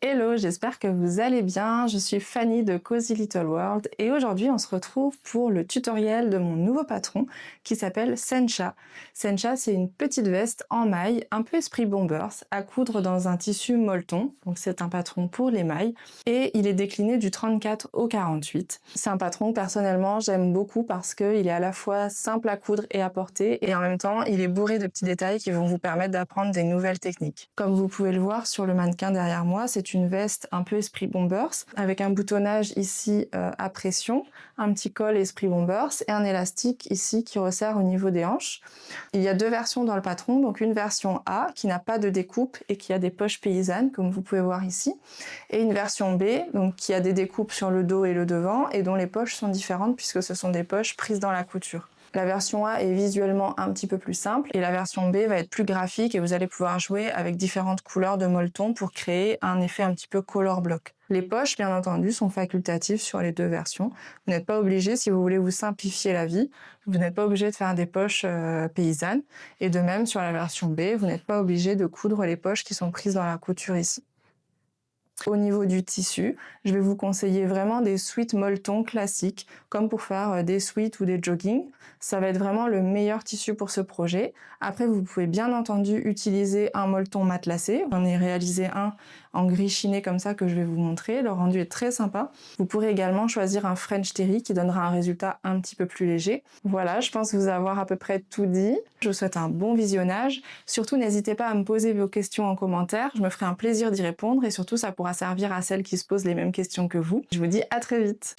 Hello, j'espère que vous allez bien. Je suis Fanny de Cozy Little World et aujourd'hui on se retrouve pour le tutoriel de mon nouveau patron qui s'appelle Sencha. Sencha, c'est une petite veste en maille, un peu esprit bombers, à coudre dans un tissu molleton. Donc c'est un patron pour les mailles et il est décliné du 34 au 48. C'est un patron que personnellement j'aime beaucoup parce qu'il est à la fois simple à coudre et à porter et en même temps il est bourré de petits détails qui vont vous permettre d'apprendre des nouvelles techniques. Comme vous pouvez le voir sur le mannequin derrière moi, c'est une veste un peu esprit bombers avec un boutonnage ici à pression, un petit col esprit bombers et un élastique ici qui resserre au niveau des hanches. Il y a deux versions dans le patron, donc une version A qui n'a pas de découpe et qui a des poches paysannes comme vous pouvez voir ici, et une version B donc qui a des découpes sur le dos et le devant et dont les poches sont différentes puisque ce sont des poches prises dans la couture. La version A est visuellement un petit peu plus simple et la version B va être plus graphique et vous allez pouvoir jouer avec différentes couleurs de molleton pour créer un effet un petit peu color block. Les poches, bien entendu, sont facultatives sur les deux versions. Vous n'êtes pas obligé, si vous voulez vous simplifier la vie, vous n'êtes pas obligé de faire des poches paysannes. Et de même, sur la version B, vous n'êtes pas obligé de coudre les poches qui sont prises dans la couture ici. Au niveau du tissu, je vais vous conseiller vraiment des sweats molleton classiques, comme pour faire des sweats ou des joggings. Ça va être vraiment le meilleur tissu pour ce projet. Après, vous pouvez bien entendu utiliser un molleton matelassé. J'en ai réalisé un en gris chiné comme ça que je vais vous montrer. Le rendu est très sympa. Vous pourrez également choisir un French terry qui donnera un résultat un petit peu plus léger. Voilà, je pense vous avoir à peu près tout dit. Je vous souhaite un bon visionnage. Surtout, n'hésitez pas à me poser vos questions en commentaire. Je me ferai un plaisir d'y répondre et surtout, ça pourra servir à celles qui se posent les mêmes questions que vous. Je vous dis à très vite.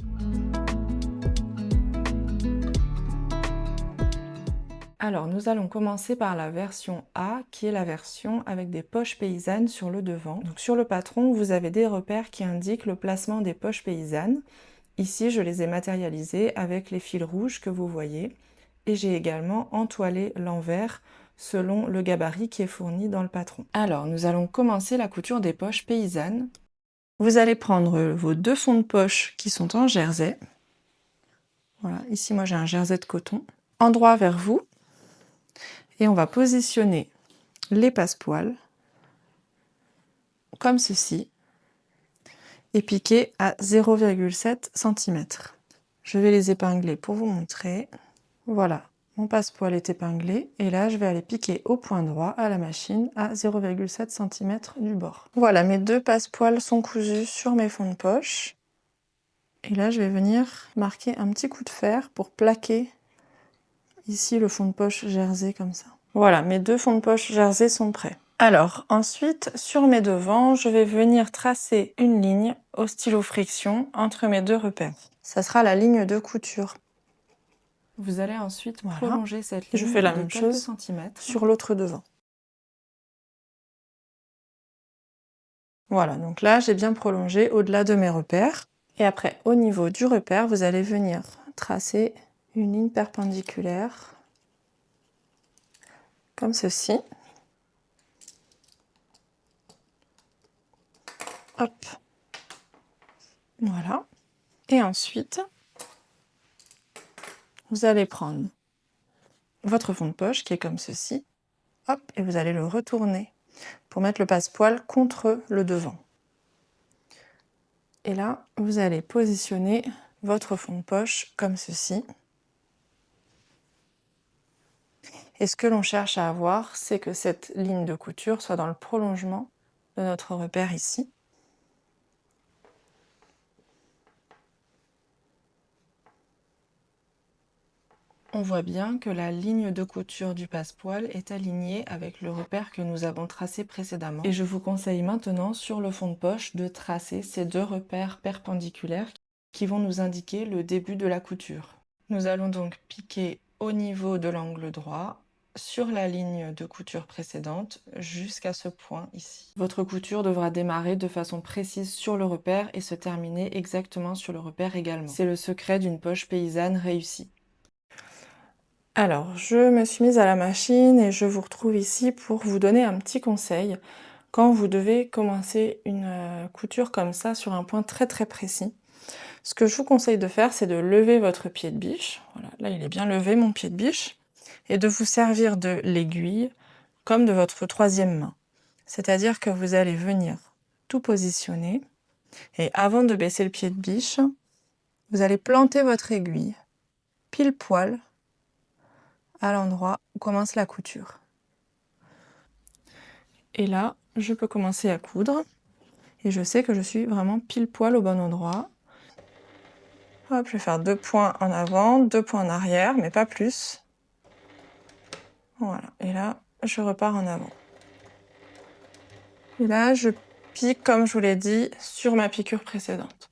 Alors, nous allons commencer par la version A, qui est la version avec des poches paysannes sur le devant. Donc, sur le patron, vous avez des repères qui indiquent le placement des poches paysannes. Ici, je les ai matérialisées avec les fils rouges que vous voyez. Et j'ai également entoilé l'envers selon le gabarit qui est fourni dans le patron. Alors, nous allons commencer la couture des poches paysannes. Vous allez prendre vos deux fonds de poche qui sont en jersey. Voilà, ici moi j'ai un jersey de coton. Endroit vers vous. Et on va positionner les passepoils comme ceci et piquer à 0,7 cm. Je vais les épingler pour vous montrer. Voilà, mon passepoil est épinglé et là je vais aller piquer au point droit à la machine à 0,7 cm du bord. Voilà, mes deux passepoils sont cousus sur mes fonds de poche. Et là je vais venir marquer un petit coup de fer pour plaquer ici le fond de poche jersey comme ça. Voilà, mes deux fonds de poche jersey sont prêts. Alors, ensuite, sur mes devants, je vais venir tracer une ligne au stylo friction entre mes deux repères. Ça sera la ligne de couture. Vous allez ensuite prolonger cette ligne. Je fais la même chose sur l'autre devant. Voilà, donc là, j'ai bien prolongé au-delà de mes repères. Et après, au niveau du repère, vous allez venir tracer une ligne perpendiculaire comme ceci. Hop. Voilà. Et ensuite, vous allez prendre votre fond de poche qui est comme ceci. Hop, et vous allez le retourner pour mettre le passepoil contre le devant. Et là, vous allez positionner votre fond de poche comme ceci. Et ce que l'on cherche à avoir, c'est que cette ligne de couture soit dans le prolongement de notre repère ici. On voit bien que la ligne de couture du passepoil est alignée avec le repère que nous avons tracé précédemment. Et je vous conseille maintenant sur le fond de poche de tracer ces deux repères perpendiculaires qui vont nous indiquer le début de la couture. Nous allons donc piquer au niveau de l'angle droit sur la ligne de couture précédente jusqu'à ce point ici. Votre couture devra démarrer de façon précise sur le repère et se terminer exactement sur le repère également. C'est le secret d'une poche paysanne réussie. Alors, je me suis mise à la machine et je vous retrouve ici pour vous donner un petit conseil quand vous devez commencer une couture comme ça sur un point très précis. Ce que je vous conseille de faire, c'est de lever votre pied de biche. Voilà, là il est bien levé mon pied de biche. Et de vous servir de l'aiguille comme de votre troisième main. C'est-à-dire que vous allez venir tout positionner. Et avant de baisser le pied de biche, vous allez planter votre aiguille pile poil à l'endroit où commence la couture. Et là, je peux commencer à coudre. Et je sais que je suis vraiment pile poil au bon endroit. Hop, je vais faire 2 points en avant, 2 points en arrière, mais pas plus. Voilà, et là, je repars en avant. Et là, je pique, comme je vous l'ai dit, sur ma piqûre précédente.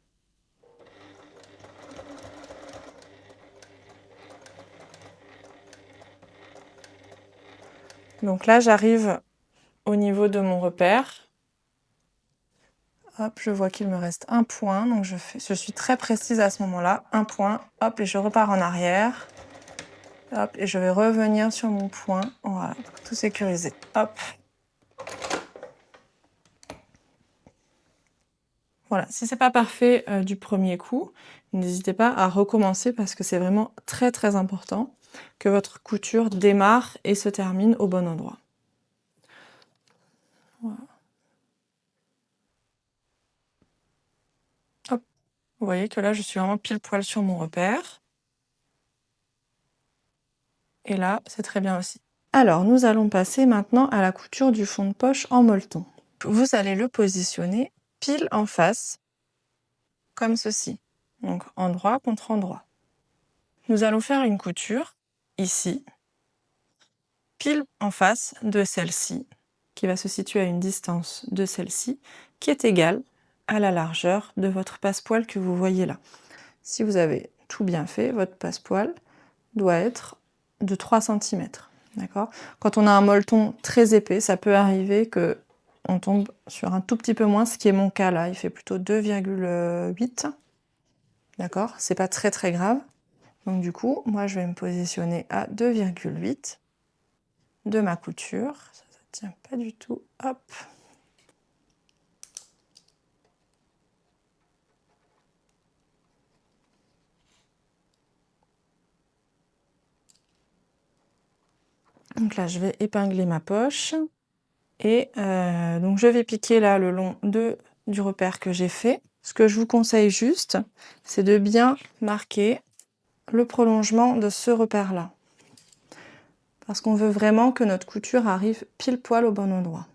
Donc là, j'arrive au niveau de mon repère. Hop, je vois qu'il me reste un point, donc je suis très précise à ce moment-là. Un point, hop, et je repars en arrière. Hop, et je vais revenir sur mon point, voilà, pour tout sécuriser. Hop. Voilà, si c'est pas parfait du premier coup, n'hésitez pas à recommencer parce que c'est vraiment très très important que votre couture démarre et se termine au bon endroit. Voilà. Hop. Vous voyez que là, je suis vraiment pile poil sur mon repère. Et là, c'est très bien aussi. Alors, nous allons passer maintenant à la couture du fond de poche en molleton. Vous allez le positionner pile en face, comme ceci. Donc, endroit contre endroit. Nous allons faire une couture, ici, pile en face de celle-ci, qui va se situer à une distance de celle-ci, qui est égale à la largeur de votre passepoil que vous voyez là. Si vous avez tout bien fait, votre passepoil doit être de 3 cm. D'accord ? Quand on a un molleton très épais, ça peut arriver que on tombe sur un tout petit peu moins, ce qui est mon cas là. Il fait plutôt 2,8. D'accord ? C'est pas très très grave. Donc du coup, moi je vais me positionner à 2,8 de ma couture. Ça tient pas du tout. Hop. Donc là, je vais épingler ma poche. Et donc je vais piquer là le long du repère que j'ai fait. Ce que je vous conseille juste, c'est de bien marquer le prolongement de ce repère-là. Parce qu'on veut vraiment que notre couture arrive pile poil au bon endroit.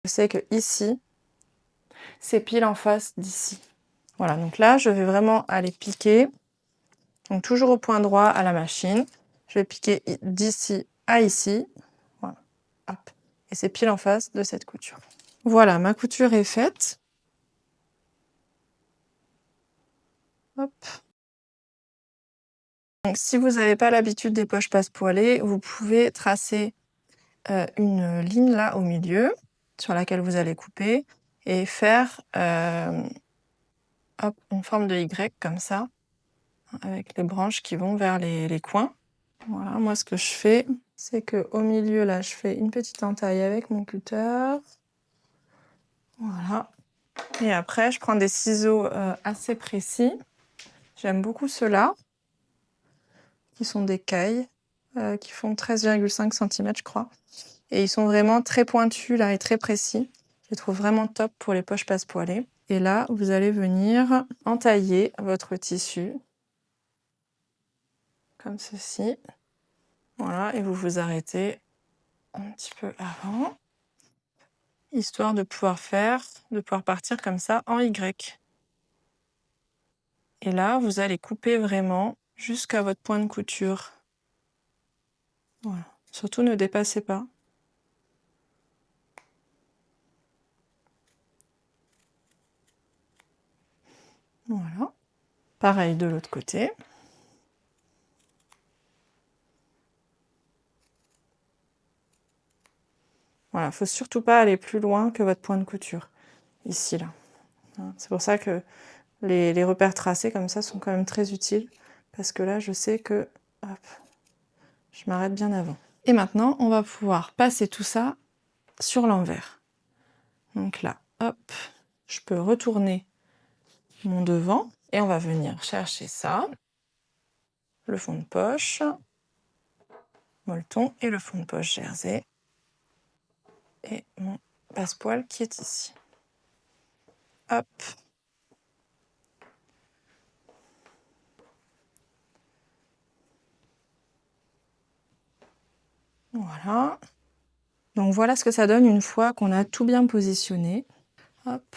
Je sais que ici, c'est pile en face d'ici. Voilà, donc là, je vais vraiment aller piquer. Donc toujours au point droit à la machine. Je vais piquer d'ici à ici. Voilà, hop. Et c'est pile en face de cette couture. Voilà, ma couture est faite. Hop. Donc, si vous n'avez pas l'habitude des poches passepoilées, vous pouvez tracer une ligne là au milieu sur laquelle vous allez couper et faire hop, une forme de Y comme ça, avec les branches qui vont vers les coins. Voilà, moi ce que je fais, c'est qu'au milieu là, je fais une petite entaille avec mon cutter. Voilà. Et après, je prends des ciseaux assez précis. J'aime beaucoup ceux-là, qui sont des cailles, qui font 13,5 cm, je crois. Et ils sont vraiment très pointus là et très précis. Je les trouve vraiment top pour les poches passepoilées. Et là, vous allez venir entailler votre tissu comme ceci. Voilà, et vous vous arrêtez un petit peu avant, histoire de pouvoir partir comme ça en Y. Et là, vous allez couper vraiment jusqu'à votre point de couture. Voilà. Surtout, ne dépassez pas. Voilà. Pareil de l'autre côté. Voilà, il ne faut surtout pas aller plus loin que votre point de couture. Ici, là. C'est pour ça que les repères tracés comme ça sont quand même très utiles. Parce que là, je sais que hop, je m'arrête bien avant. Et maintenant, on va pouvoir passer tout ça sur l'envers. Donc là, hop, je peux retourner mon devant et on va venir chercher ça, le fond de poche. molleton et le fond de poche jersey. Et mon passepoil qui est ici. Hop. Voilà. Donc voilà ce que ça donne une fois qu'on a tout bien positionné. Hop.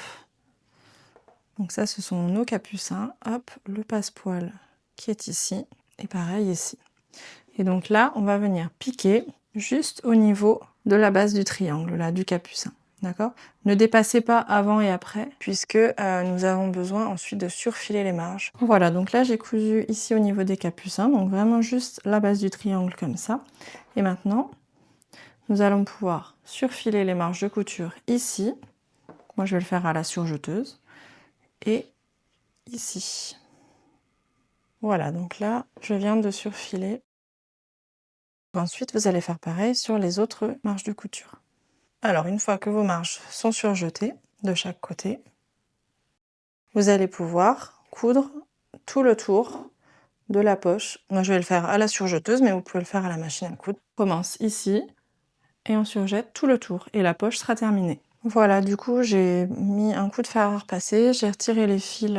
Donc ça, ce sont nos capucins. Hop, le passepoil qui est ici. Et pareil ici. Et donc là, on va venir piquer juste au niveau de la base du triangle, là, du capucin. D'accord? Ne dépassez pas avant et après, puisque nous avons besoin ensuite de surfiler les marges. Voilà, donc là, j'ai cousu ici au niveau des capucins, donc vraiment juste la base du triangle comme ça. Et maintenant, nous allons pouvoir surfiler les marges de couture ici. Moi, je vais le faire à la surjeteuse. Et ici. Voilà, donc là, je viens de surfiler. Ensuite, vous allez faire pareil sur les autres marges de couture. Alors, une fois que vos marges sont surjetées de chaque côté, vous allez pouvoir coudre tout le tour de la poche. Moi, je vais le faire à la surjeteuse, mais vous pouvez le faire à la machine à coudre. On commence ici et on surjette tout le tour et la poche sera terminée. Voilà, du coup, j'ai mis un coup de fer à repasser, j'ai retiré les fils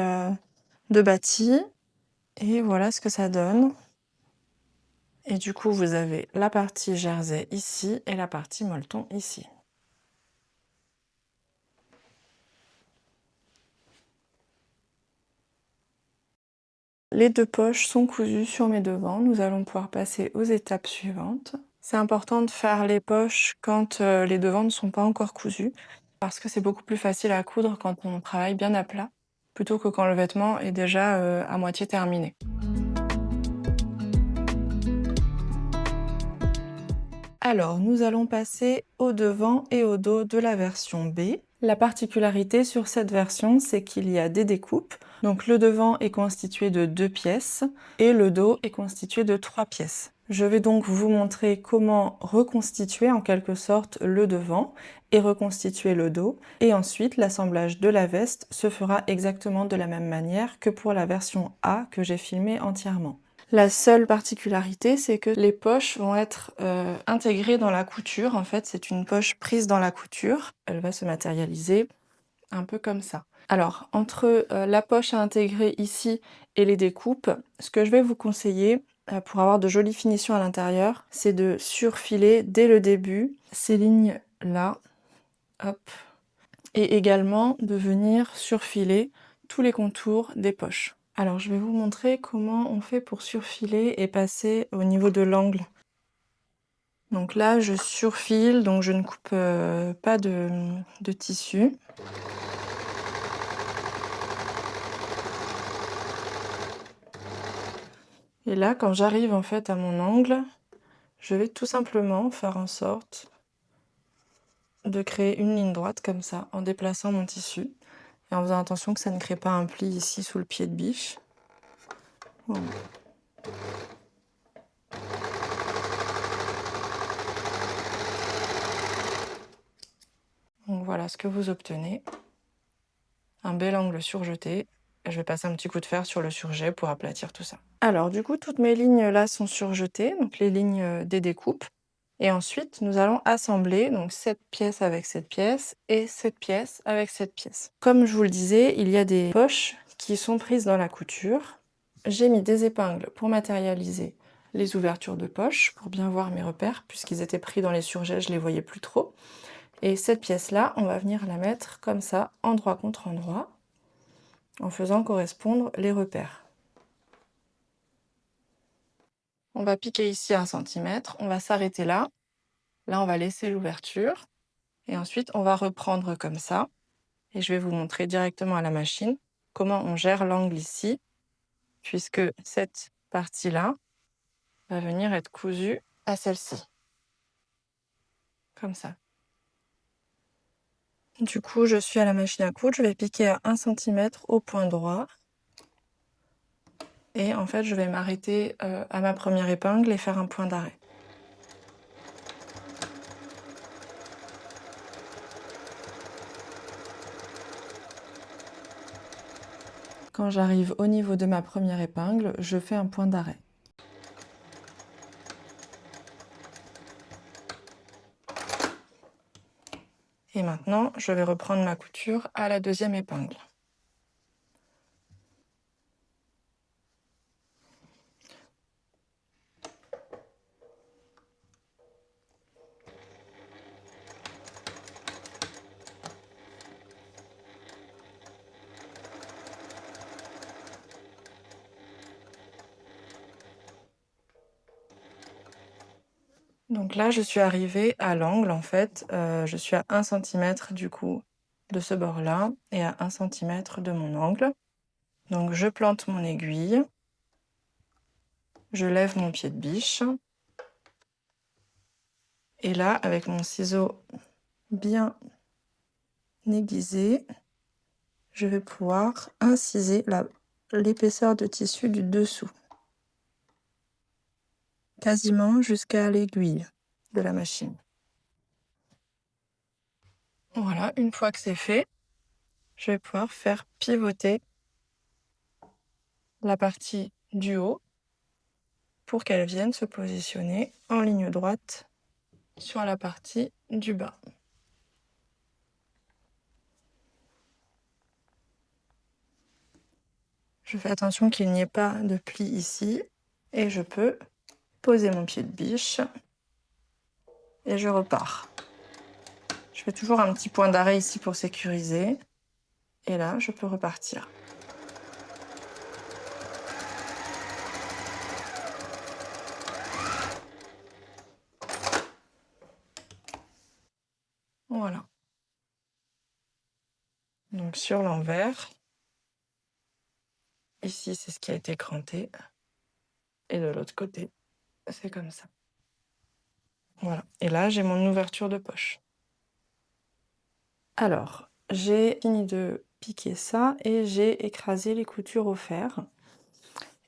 de bâti et voilà ce que ça donne. Et du coup, vous avez la partie jersey ici et la partie molleton ici. Les deux poches sont cousues sur mes devants. Nous allons pouvoir passer aux étapes suivantes. C'est important de faire les poches quand les devants ne sont pas encore cousus, parce que c'est beaucoup plus facile à coudre quand on travaille bien à plat, plutôt que quand le vêtement est déjà à moitié terminé. Alors, nous allons passer au devant et au dos de la version B. La particularité sur cette version, c'est qu'il y a des découpes. Donc le devant est constitué de 2 pièces et le dos est constitué de 3 pièces. Je vais donc vous montrer comment reconstituer en quelque sorte le devant et reconstituer le dos. Et ensuite, l'assemblage de la veste se fera exactement de la même manière que pour la version A que j'ai filmée entièrement. La seule particularité, c'est que les poches vont être intégrées dans la couture. En fait, c'est une poche prise dans la couture. Elle va se matérialiser un peu comme ça. Alors, entre la poche à intégrer ici et les découpes, ce que je vais vous conseiller pour avoir de jolies finitions à l'intérieur, c'est de surfiler dès le début ces lignes-là. Hop. Et également de venir surfiler tous les contours des poches. Alors je vais vous montrer comment on fait pour surfiler et passer au niveau de l'angle. Donc là je surfile, donc je ne coupe pas de tissu. Et là quand j'arrive en fait à mon angle, je vais tout simplement faire en sorte de créer une ligne droite comme ça en déplaçant mon tissu et en faisant attention que ça ne crée pas un pli ici sous le pied de biche. Voilà. Donc voilà ce que vous obtenez. Un bel angle surjeté. Je vais passer un petit coup de fer sur le surjet pour aplatir tout ça. Alors du coup, toutes mes lignes là sont surjetées, donc les lignes des découpes. Et ensuite, nous allons assembler donc cette pièce avec cette pièce et cette pièce avec cette pièce. Comme je vous le disais, il y a des poches qui sont prises dans la couture. J'ai mis des épingles pour matérialiser les ouvertures de poche, pour bien voir mes repères, puisqu'ils étaient pris dans les surjets, je les voyais plus trop. Et cette pièce-là, on va venir la mettre comme ça, endroit contre endroit, en faisant correspondre les repères. On va piquer ici 1 cm, on va s'arrêter là. Là, on va laisser l'ouverture. Et ensuite, on va reprendre comme ça. Et je vais vous montrer directement à la machine comment on gère l'angle ici, puisque cette partie-là va venir être cousue à celle-ci. Comme ça. Du coup, je suis à la machine à coudre, je vais piquer à 1 cm au point droit. Et en fait, je vais m'arrêter à ma première épingle et faire un point d'arrêt. Quand j'arrive au niveau de ma première épingle, je fais un point d'arrêt. Et maintenant, je vais reprendre ma couture à la deuxième épingle. Donc là, je suis arrivée à l'angle, en fait. Je suis à 1 centimètre du coup de ce bord-là et à 1 centimètre de mon angle. Donc je plante mon aiguille, je lève mon pied de biche. Et là, avec mon ciseau bien aiguisé, je vais pouvoir inciser l'épaisseur de tissu du dessous, quasiment jusqu'à l'aiguille de la machine. Voilà, une fois que c'est fait, je vais pouvoir faire pivoter la partie du haut pour qu'elle vienne se positionner en ligne droite sur la partie du bas. Je fais attention qu'il n'y ait pas de pli ici et je peux poser mon pied de biche et je repars. Je fais toujours un petit point d'arrêt ici pour sécuriser et là je peux repartir. Voilà. Donc sur l'envers, ici c'est ce qui a été cranté et de l'autre côté c'est comme ça. Voilà. Et là j'ai mon ouverture de poche. Alors, j'ai fini de piquer ça et j'ai écrasé les coutures au fer.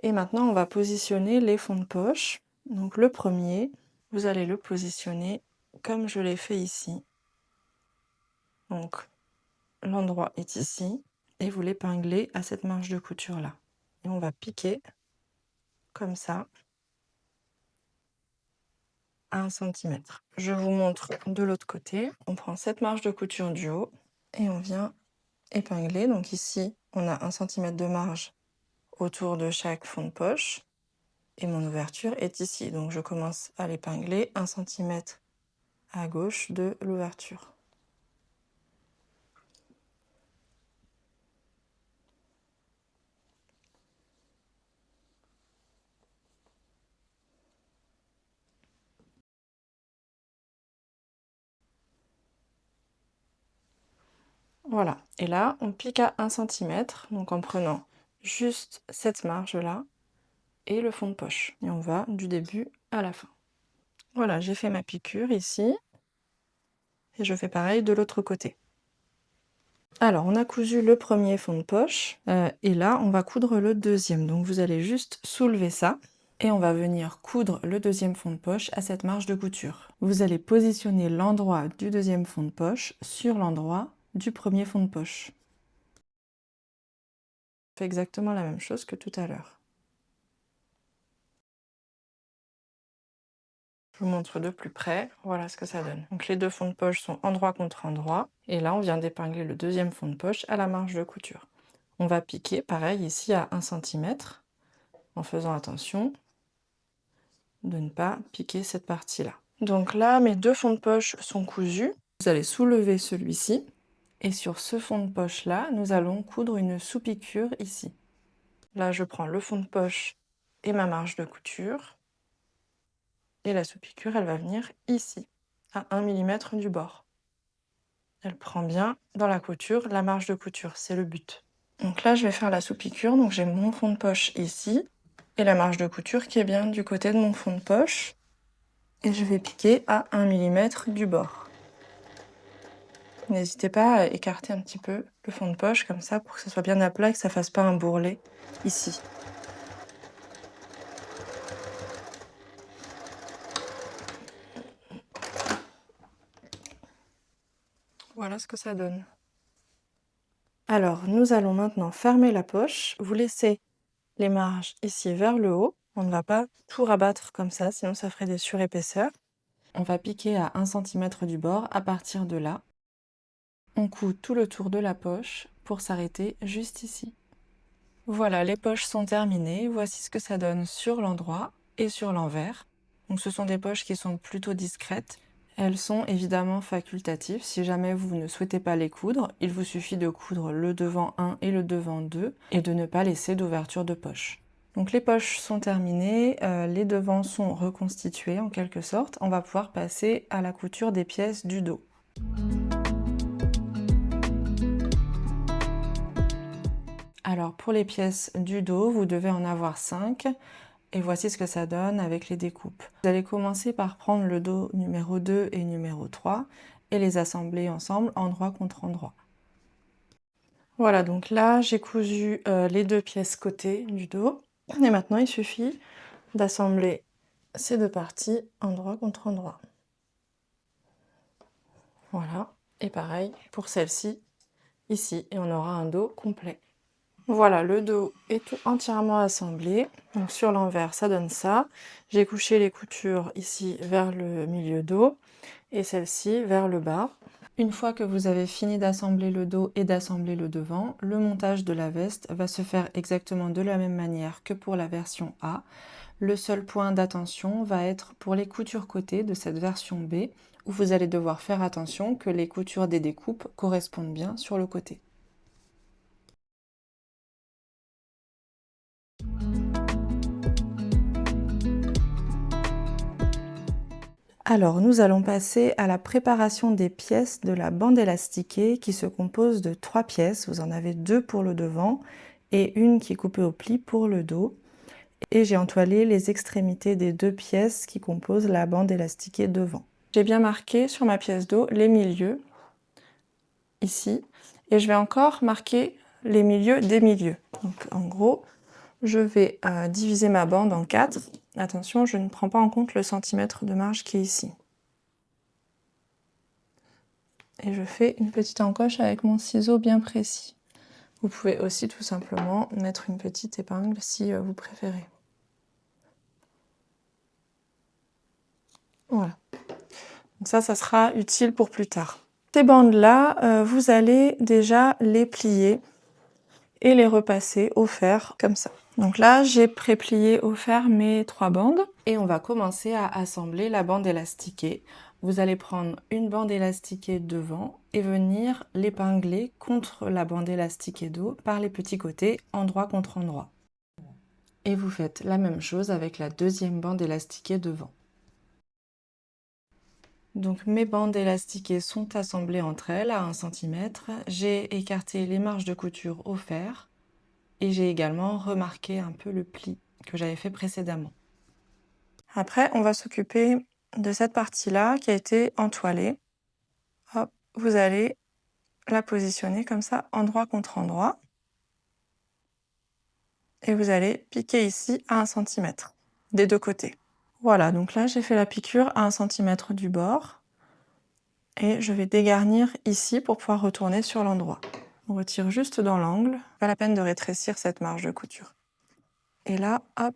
Et maintenant, on va positionner les fonds de poche. Donc le premier, vous allez le positionner comme je l'ai fait ici. Donc l'endroit est ici et vous l'épinglez à cette marge de couture là. Et on va piquer comme ça à 1 centimètre. Je vous montre de l'autre côté. On prend cette marge de couture du haut et on vient épingler. Donc ici, on a 1 centimètre de marge autour de chaque fond de poche. Et mon ouverture est ici. Donc je commence à l'épingler 1 centimètre à gauche de l'ouverture. Voilà. Et là, on pique à 1 centimètre, donc en prenant juste cette marge-là et le fond de poche. Et on va du début à la fin. Voilà, j'ai fait ma piqûre ici. Et je fais pareil de l'autre côté. Alors, on a cousu le premier fond de poche. Et là, on va coudre le deuxième. Donc, vous allez juste soulever ça. Et on va venir coudre le deuxième fond de poche à cette marge de couture. Vous allez positionner l'endroit du deuxième fond de poche sur l'endroit du premier fond de poche. On fait exactement la même chose que tout à l'heure. Je vous montre de plus près, voilà ce que ça donne. Donc les deux fonds de poche sont endroit contre endroit. Et là, on vient d'épingler le deuxième fond de poche à la marge de couture. On va piquer, pareil, ici à 1 centimètre, en faisant attention de ne pas piquer cette partie-là. Donc là, mes deux fonds de poche sont cousus. Vous allez soulever celui-ci. Et sur ce fond de poche-là, nous allons coudre une sous-piqûre ici. Là, je prends le fond de poche et ma marge de couture. Et la sous-piqûre, elle va venir ici, à 1 mm du bord. Elle prend bien dans la couture, la marge de couture, c'est le but. Donc là, je vais faire la sous-piqûre. Donc j'ai mon fond de poche ici et la marge de couture qui est bien du côté de mon fond de poche. Et je vais piquer à 1 mm du bord. N'hésitez pas à écarter un petit peu le fond de poche comme ça pour que ça soit bien à plat et que ça fasse pas un bourrelet ici. Voilà ce que ça donne. Alors, nous allons maintenant fermer la poche. Vous laissez les marges ici vers le haut. On ne va pas tout rabattre comme ça, sinon ça ferait des surépaisseurs. On va piquer à 1 cm du bord à partir de là. on coud tout le tour de la poche pour s'arrêter juste ici. Voilà, les poches sont terminées. Voici ce que ça donne sur l'endroit et sur l'envers. Donc ce sont des poches qui sont plutôt discrètes. Elles sont évidemment facultatives. Si jamais vous ne souhaitez pas les coudre, il vous suffit de coudre le devant 1 et le devant 2 et de ne pas laisser d'ouverture de poche. Donc les poches sont terminées, les devants sont reconstitués en quelque sorte. On va pouvoir passer à la couture des pièces du dos. Alors pour les pièces du dos, vous devez en avoir 5 et voici ce que ça donne avec les découpes. Vous allez commencer par prendre le dos numéro 2 et numéro 3 et les assembler ensemble endroit contre endroit. Voilà, donc là j'ai cousu les 2 pièces côté du dos et maintenant il suffit d'assembler ces 2 parties endroit contre endroit. Voilà, et pareil pour celle-ci ici et on aura un dos complet. Voilà, le dos est tout entièrement assemblé. Donc sur l'envers, ça donne ça. J'ai couché les coutures ici vers le milieu dos et celle-ci vers le bas. Une fois que vous avez fini d'assembler le dos et d'assembler le devant, le montage de la veste va se faire exactement de la même manière que pour la version A. Le seul point d'attention va être pour les coutures côté de cette version B, où vous allez devoir faire attention que les coutures des découpes correspondent bien sur le côté. Alors, nous allons passer à la préparation des pièces de la bande élastiquée qui se compose de 3 pièces. Vous en avez 2 pour le devant et une qui est coupée au pli pour le dos. Et j'ai entoilé les extrémités des 2 pièces qui composent la bande élastiquée devant. J'ai bien marqué sur ma pièce dos les milieux, ici, et je vais encore marquer les milieux des milieux. Donc en gros, je vais diviser ma bande en 4. Attention, je ne prends pas en compte le centimètre de marge qui est ici. Et je fais une petite encoche avec mon ciseau bien précis. Vous pouvez aussi tout simplement mettre une petite épingle si vous préférez. Voilà. Donc ça sera utile pour plus tard. Ces bandes-là, vous allez déjà les plier et les repasser au fer comme ça. Donc là, j'ai pré-plié au fer mes 3 bandes et on va commencer à assembler la bande élastiquée. Vous allez prendre une bande élastiquée devant et venir l'épingler contre la bande élastiquée dos par les petits côtés, endroit contre endroit. Et vous faites la même chose avec la deuxième bande élastiquée devant. Donc mes bandes élastiquées sont assemblées entre elles à 1 cm. J'ai écarté les marges de couture au fer et j'ai également remarqué un peu le pli que j'avais fait précédemment. Après, on va s'occuper de cette partie-là qui a été entoilée. Hop, vous allez la positionner comme ça, endroit contre endroit. Et vous allez piquer ici à 1 cm des 2 côtés. Voilà, donc là j'ai fait la piqûre à 1 cm du bord. Et je vais dégarnir ici pour pouvoir retourner sur l'endroit. On retire juste dans l'angle, pas la peine de rétrécir cette marge de couture. Et là, hop,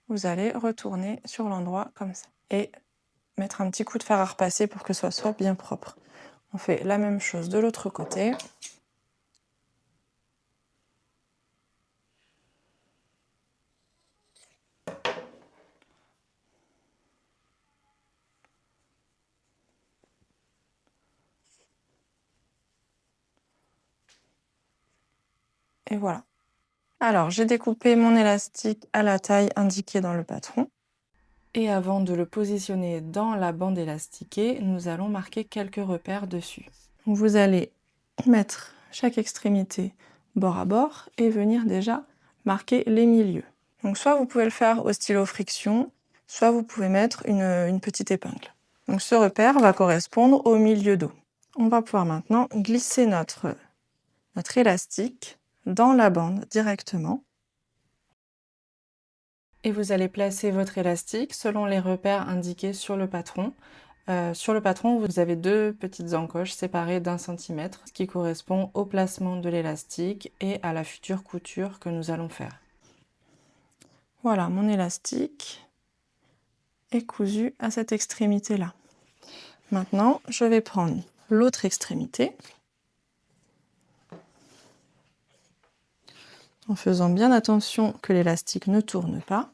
vous allez retourner sur l'endroit comme ça. Et mettre un petit coup de fer à repasser pour que ce soit bien propre. On fait la même chose de l'autre côté. Et voilà. Alors, j'ai découpé mon élastique à la taille indiquée dans le patron. Et avant de le positionner dans la bande élastiquée, nous allons marquer quelques repères dessus. Vous allez mettre chaque extrémité bord à bord et venir déjà marquer les milieux. Donc soit vous pouvez le faire au stylo friction, soit vous pouvez mettre une petite épingle. Donc ce repère va correspondre au milieu dos. On va pouvoir maintenant glisser notre élastique dans la bande directement. Et vous allez placer votre élastique selon les repères indiqués sur le patron. Sur le patron, vous avez 2 petites encoches séparées d'1 cm, ce qui correspond au placement de l'élastique et à la future couture que nous allons faire. Voilà mon élastique. est cousu à cette extrémité-là. Maintenant, je vais prendre l'autre extrémité en faisant bien attention que l'élastique ne tourne pas.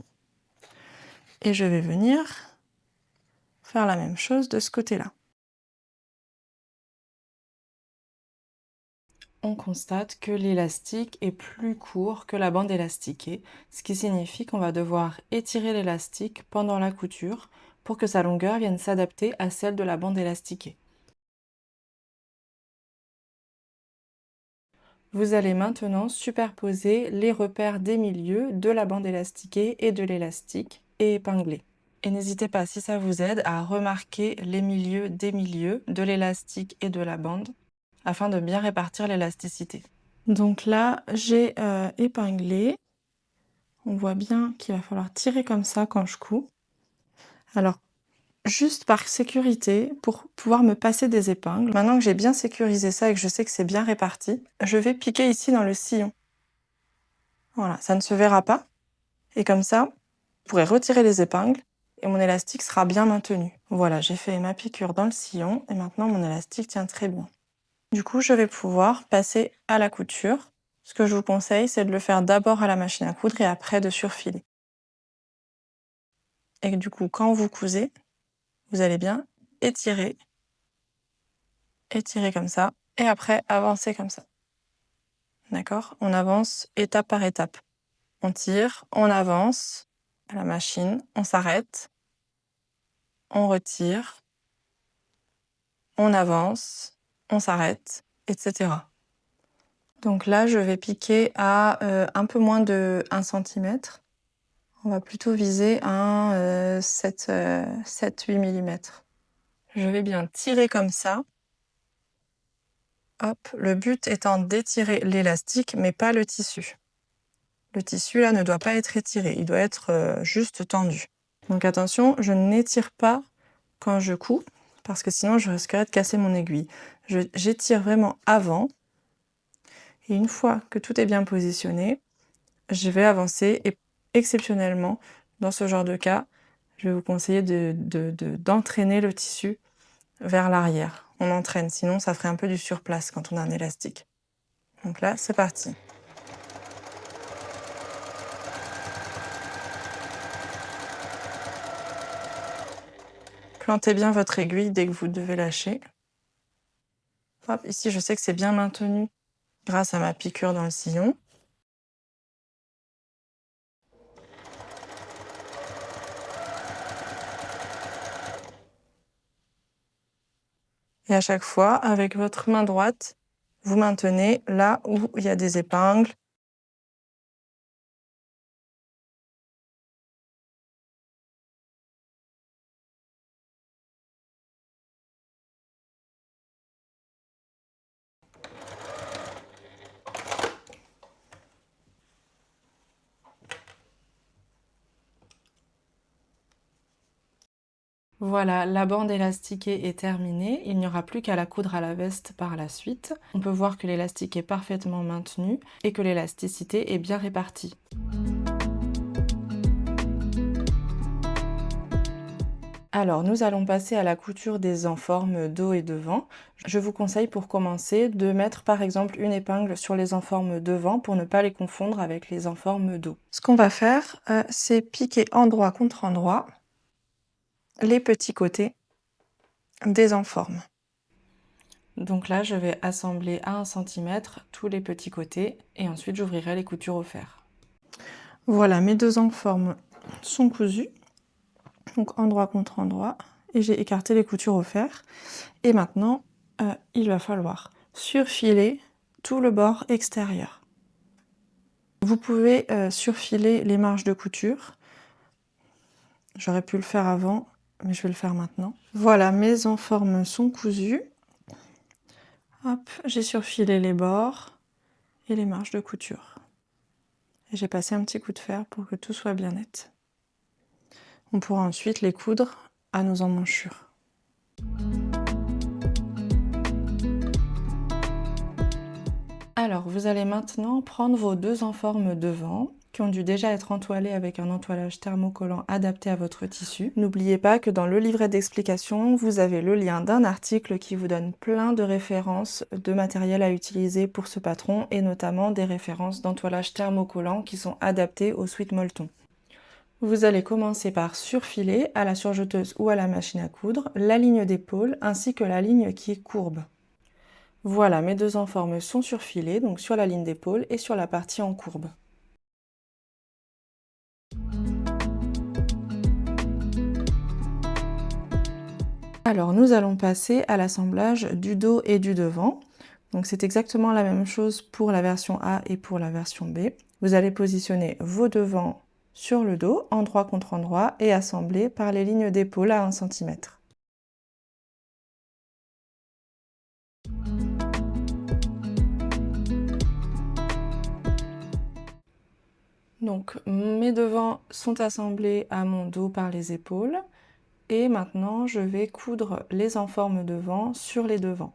Et je vais venir faire la même chose de ce côté-là. On constate que l'élastique est plus court que la bande élastiquée, ce qui signifie qu'on va devoir étirer l'élastique pendant la couture pour que sa longueur vienne s'adapter à celle de la bande élastiquée. Vous allez maintenant superposer les repères des milieux de la bande élastiquée et de l'élastique et épingler. Et n'hésitez pas, si ça vous aide, à remarquer les milieux des milieux de l'élastique et de la bande afin de bien répartir l'élasticité. Donc là, j'ai épinglé. On voit bien qu'il va falloir tirer comme ça quand je couds. Alors, juste par sécurité, pour pouvoir me passer des épingles, maintenant que j'ai bien sécurisé ça et que je sais que c'est bien réparti, je vais piquer ici dans le sillon. Voilà, ça ne se verra pas. Et comme ça, je pourrai retirer les épingles et mon élastique sera bien maintenu. Voilà, j'ai fait ma piqûre dans le sillon et maintenant mon élastique tient très bien. Du coup, je vais pouvoir passer à la couture. Ce que je vous conseille, c'est de le faire d'abord à la machine à coudre et après de surfiler. Et du coup, quand vous cousez, vous allez bien étirer comme ça, et après avancer comme ça. D'accord? On avance étape par étape. On tire, on avance à la machine, on s'arrête, on retire, on avance, on s'arrête, etc. Donc là, je vais piquer à un peu moins de 1 cm. On va plutôt viser un 7-8 mm. Je vais bien tirer comme ça. Hop, le but étant d'étirer l'élastique, mais pas le tissu. Le tissu, là, ne doit pas être étiré. Il doit être juste tendu. Donc attention, je n'étire pas quand je couds, parce que sinon, je risquerais de casser mon aiguille. J'étire vraiment avant. Et une fois que tout est bien positionné, je vais avancer. Et exceptionnellement, dans ce genre de cas, je vais vous conseiller d'entraîner le tissu vers l'arrière. On entraîne, sinon ça ferait un peu du surplace quand on a un élastique. Donc là, c'est parti. Plantez bien votre aiguille dès que vous devez lâcher. Hop, ici, je sais que c'est bien maintenu grâce à ma piqûre dans le sillon. Et à chaque fois, avec votre main droite, vous maintenez là où il y a des épingles. Voilà, la bande élastiquée est terminée. Il n'y aura plus qu'à la coudre à la veste par la suite. On peut voir que l'élastique est parfaitement maintenu et que l'élasticité est bien répartie. Alors, nous allons passer à la couture des enformes dos et devant. Je vous conseille pour commencer de mettre par exemple une épingle sur les enformes devant pour ne pas les confondre avec les enformes dos. Ce qu'on va faire, c'est piquer endroit contre endroit les petits côtés des enformes. Donc là, je vais assembler à 1 cm tous les petits côtés et ensuite j'ouvrirai les coutures au fer. Voilà, mes deux enformes sont cousues. Donc endroit contre endroit, et j'ai écarté les coutures au fer. Et maintenant, il va falloir surfiler tout le bord extérieur. Vous pouvez surfiler les marges de couture. J'aurais pu le faire avant, mais je vais le faire maintenant. Voilà, mes enformes sont cousues. Hop, j'ai surfilé les bords et les marges de couture. Et j'ai passé un petit coup de fer pour que tout soit bien net. On pourra ensuite les coudre à nos emmanchures. Alors, vous allez maintenant prendre vos deux enformes devant, qui ont dû déjà être entoilés avec un entoilage thermocollant adapté à votre tissu. N'oubliez pas que dans le livret d'explication, vous avez le lien d'un article qui vous donne plein de références de matériel à utiliser pour ce patron et notamment des références d'entoilage thermocollant qui sont adaptées au sweat molleton. Vous allez commencer par surfiler à la surjeteuse ou à la machine à coudre la ligne d'épaule ainsi que la ligne qui est courbe. Voilà, mes deux enformes sont surfilées, donc sur la ligne d'épaule et sur la partie en courbe. Alors nous allons passer à l'assemblage du dos et du devant. Donc c'est exactement la même chose pour la version A et pour la version B. Vous allez positionner vos devants sur le dos, endroit contre endroit, et assembler par les lignes d'épaule à 1 cm. Donc mes devants sont assemblés à mon dos par les épaules. Et maintenant, je vais coudre les enformes devant sur les devants.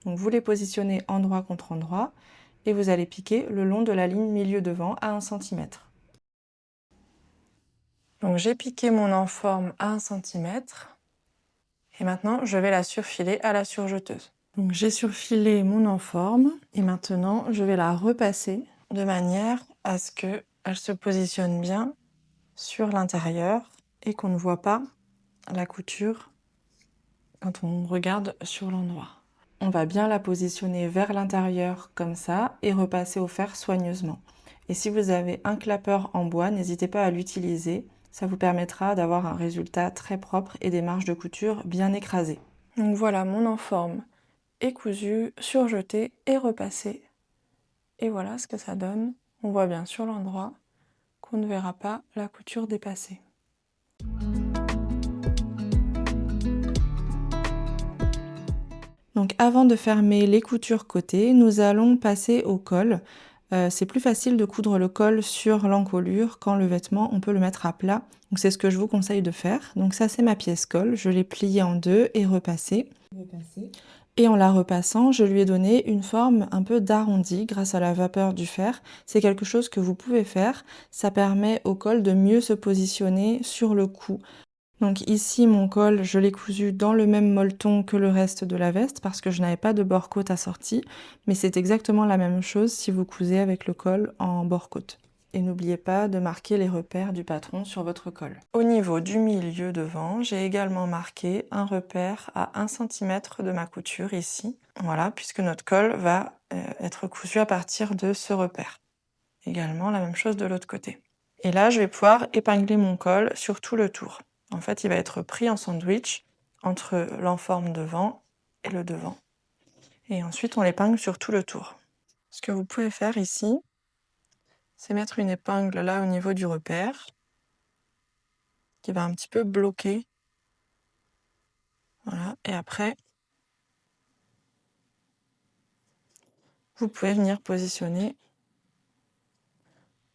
Donc vous les positionnez endroit contre endroit et vous allez piquer le long de la ligne milieu devant à 1 cm. Donc j'ai piqué mon enforme à 1 cm et maintenant je vais la surfiler à la surjeteuse. Donc j'ai surfilé mon enforme et maintenant je vais la repasser de manière à ce qu'elle se positionne bien sur l'intérieur et qu'on ne voit pas la couture quand on regarde sur l'endroit. On va bien la positionner vers l'intérieur comme ça et repasser au fer soigneusement. Et si vous avez un clapeur en bois, n'hésitez pas à l'utiliser. Ça vous permettra d'avoir un résultat très propre et des marges de couture bien écrasées. Donc voilà, mon enforme est cousu, surjeté et repassé. Et voilà ce que ça donne. On voit bien sur l'endroit qu'on ne verra pas la couture dépasser. Donc avant de fermer les coutures côté, nous allons passer au col. C'est plus facile de coudre le col sur l'encolure quand le vêtement, on peut le mettre à plat. Donc c'est ce que je vous conseille de faire. Donc ça c'est ma pièce col, je l'ai pliée en deux et repassée. Et en la repassant, je lui ai donné une forme un peu d'arrondi grâce à la vapeur du fer. C'est quelque chose que vous pouvez faire. Ça permet au col de mieux se positionner sur le cou. Donc ici, mon col, je l'ai cousu dans le même molleton que le reste de la veste parce que je n'avais pas de bord-côte assorti, mais c'est exactement la même chose si vous cousez avec le col en bord-côte. Et n'oubliez pas de marquer les repères du patron sur votre col. Au niveau du milieu devant, j'ai également marqué un repère à 1 cm de ma couture ici. Voilà, puisque notre col va être cousu à partir de ce repère. Également la même chose de l'autre côté. Et là, je vais pouvoir épingler mon col sur tout le tour. En fait, il va être pris en sandwich entre l'enforme devant et le devant. Et ensuite, on l'épingle sur tout le tour. Ce que vous pouvez faire ici, c'est mettre une épingle là au niveau du repère, qui va un petit peu bloquer. Voilà. Et après, vous pouvez venir positionner